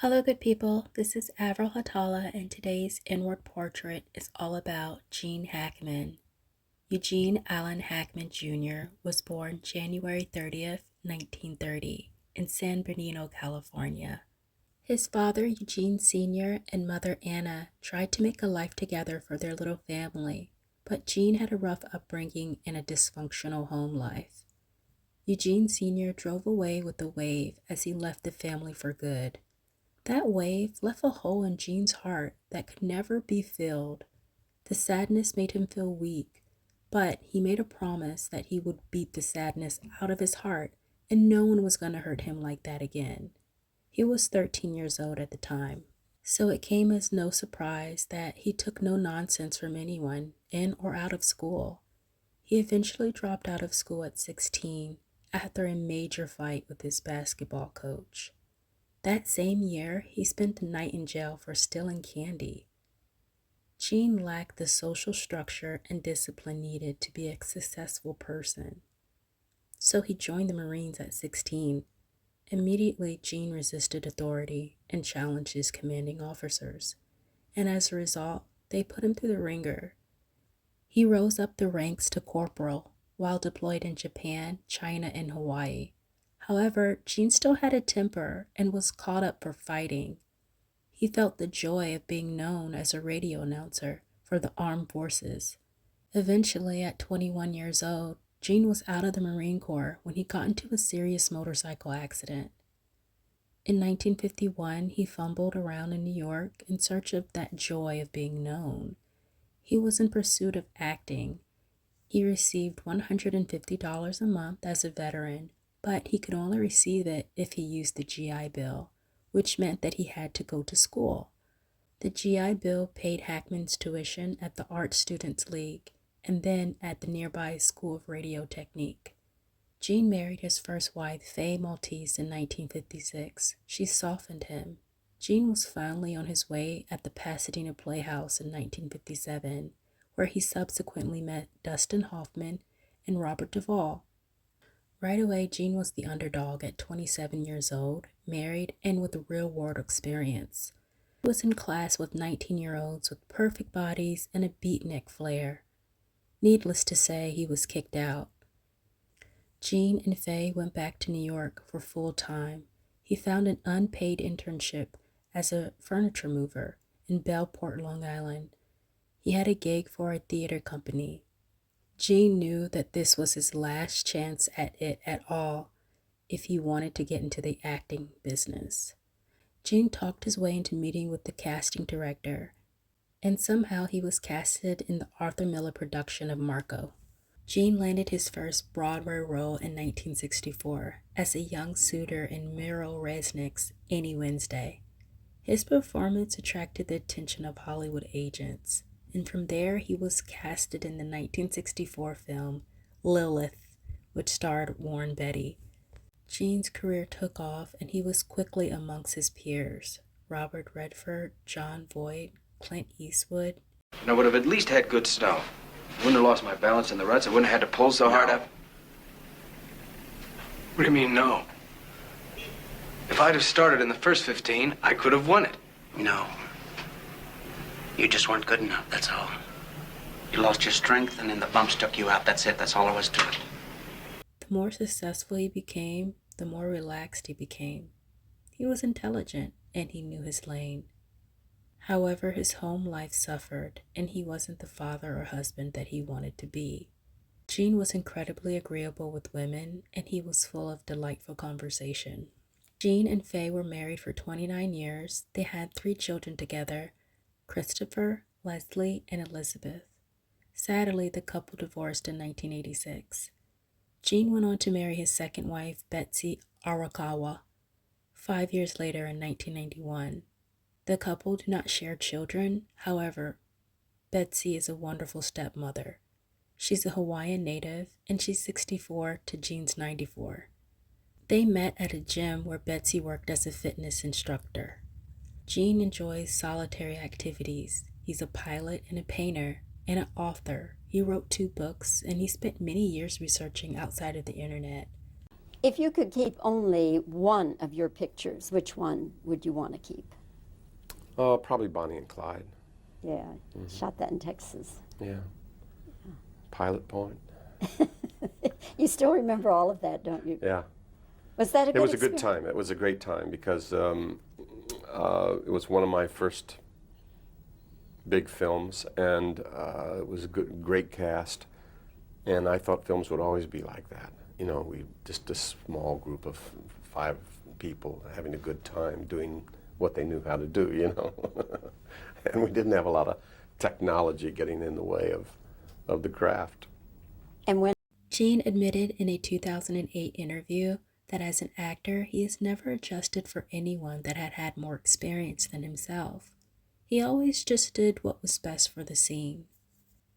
Hello, good people. This is Avril Hatala, and today's inward portrait is all about Gene Hackman. Eugene Allen Hackman Jr. was born January 30th, 1930, in San Bernardino, California. His father, Eugene Sr., and mother, Anna, tried to make a life together for their little family, but Gene had a rough upbringing and a dysfunctional home life. Eugene Sr. drove away with a wave as he left the family for good. That wave left a hole in Gene's heart that could never be filled. The sadness made him feel weak, but he made a promise that he would beat the sadness out of his heart and no one was going to hurt him like that again. He was 13 years old at the time, so it came as no surprise that he took no nonsense from anyone, in or out of school. He eventually dropped out of school at 16 after a major fight with his basketball coach. That same year, he spent the night in jail for stealing candy. Gene lacked the social structure and discipline needed to be a successful person. So he joined the Marines at 16. Immediately, Gene resisted authority and challenged his commanding officers, and as a result, they put him through the ringer. He rose up the ranks to corporal while deployed in Japan, China, and Hawaii. However, Gene still had a temper and was caught up for fighting. He felt the joy of being known as a radio announcer for the armed forces. Eventually, at 21 years old, Gene was out of the Marine Corps when he got into a serious motorcycle accident. In 1951, he fumbled around in New York in search of that joy of being known. He was in pursuit of acting. He received $150 a month as a veteran, but he could only receive it if he used the GI Bill, which meant that he had to go to school. The GI Bill paid Hackman's tuition at the Art Students League and then at the nearby School of Radio Technique. Gene married his first wife, Faye Maltese, in 1956. She softened him. Gene was finally on his way at the Pasadena Playhouse in 1957, where he subsequently met Dustin Hoffman and Robert Duvall. Right away, Gene was the underdog at 27 years old, married, and with real-world experience. He was in class with 19-year-olds with perfect bodies and a beatnik flair. Needless to say, he was kicked out. Gene and Faye went back to New York for full-time. He found an unpaid internship as a furniture mover in Bellport, Long Island. He had a gig for a theater company. Gene knew that this was his last chance at it at all if he wanted to get into the acting business. Gene talked his way into meeting with the casting director, and somehow he was casted in the Arthur Miller production of Marco. Gene landed his first Broadway role in 1964 as a young suitor in Muriel Resnick's Any Wednesday. His performance attracted the attention of Hollywood agents, and from there he was casted in the 1964 film Lilith, which starred Warren Beatty. Gene's career took off and he was quickly amongst his peers, Robert Redford, John Voight, Clint Eastwood. And I would have at least had good snow. I wouldn't have lost my balance in the ruts. I wouldn't have had to pull so hard up. What do you mean, no? If I'd have started in the first 15, I could have won it. No. You just weren't good enough, that's all. You lost your strength, and then the bumps took you out. That's it. That's all there was to it. The more successful he became, the more relaxed he became. He was intelligent, and he knew his lane. However, his home life suffered, and he wasn't the father or husband that he wanted to be. Gene was incredibly agreeable with women, and he was full of delightful conversation. Gene and Faye were married for 29 years. They had 3 children together, Christopher, Leslie, and Elizabeth. Sadly, the couple divorced in 1986. Gene went on to marry his second wife, Betsy Arakawa, 5 years later in 1991. The couple do not share children. However, Betsy is a wonderful stepmother. She's a Hawaiian native, and she's 64 to Gene's 94. They met at a gym where Betsy worked as a fitness instructor. Gene enjoys solitary activities. He's a pilot and a painter and an author. He wrote 2 books, and he spent many years researching outside of the internet. If you could keep only one of your pictures, which one would you want to keep? Probably Bonnie and Clyde. Yeah, shot that in Texas. Yeah. Pilot Point. You still remember all of that, don't you? Yeah. Was that a It good was a good experience? time. It was a great time because it was one of my first big films, and it was a great cast. And I thought films would always be like that. You know, we just a small group of 5 people having a good time doing what they knew how to do, you know. And we didn't have a lot of technology getting in the way of the craft. And when Gene admitted in a 2008 interview that as an actor, he has never adjusted for anyone that had had more experience than himself. He always just did what was best for the scene.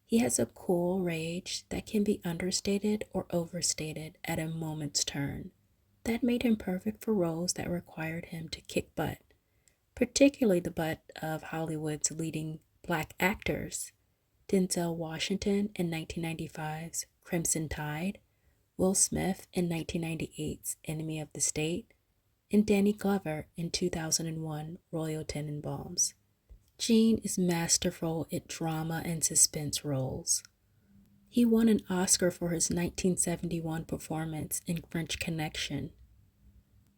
He has a cool rage that can be understated or overstated at a moment's turn. That made him perfect for roles that required him to kick butt, particularly the butt of Hollywood's leading black actors. Denzel Washington in 1995's Crimson Tide, Will Smith in 1998's Enemy of the State, and Danny Glover in 2001 Royal Tenenbaums. Gene is masterful at drama and suspense roles. He won an Oscar for his 1971 performance in French Connection.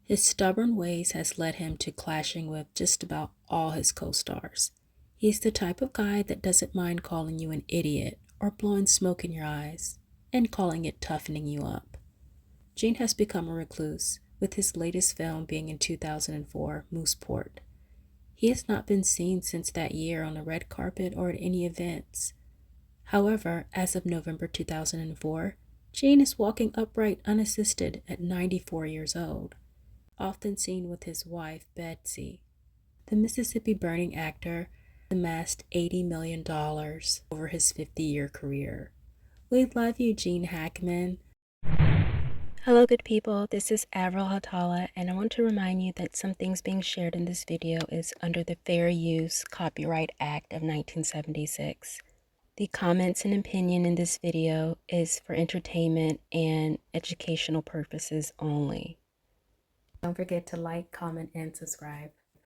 His stubborn ways has led him to clashing with just about all his co-stars. He's the type of guy that doesn't mind calling you an idiot or blowing smoke in your eyes and calling it toughening you up. Gene has become a recluse, with his latest film being in 2004, Mooseport. He has not been seen since that year on the red carpet or at any events. However, as of November 2004, Gene is walking upright unassisted at 94 years old, often seen with his wife, Betsy. The Mississippi Burning actor amassed $80 million over his 50-year career. We love you, Gene Hackman. Hello good people, this is Avril Hatala, and I want to remind you that some things being shared in this video is under the Fair Use Copyright Act of 1976. The comments and opinion in this video is for entertainment and educational purposes only. Don't forget to like, comment, and subscribe.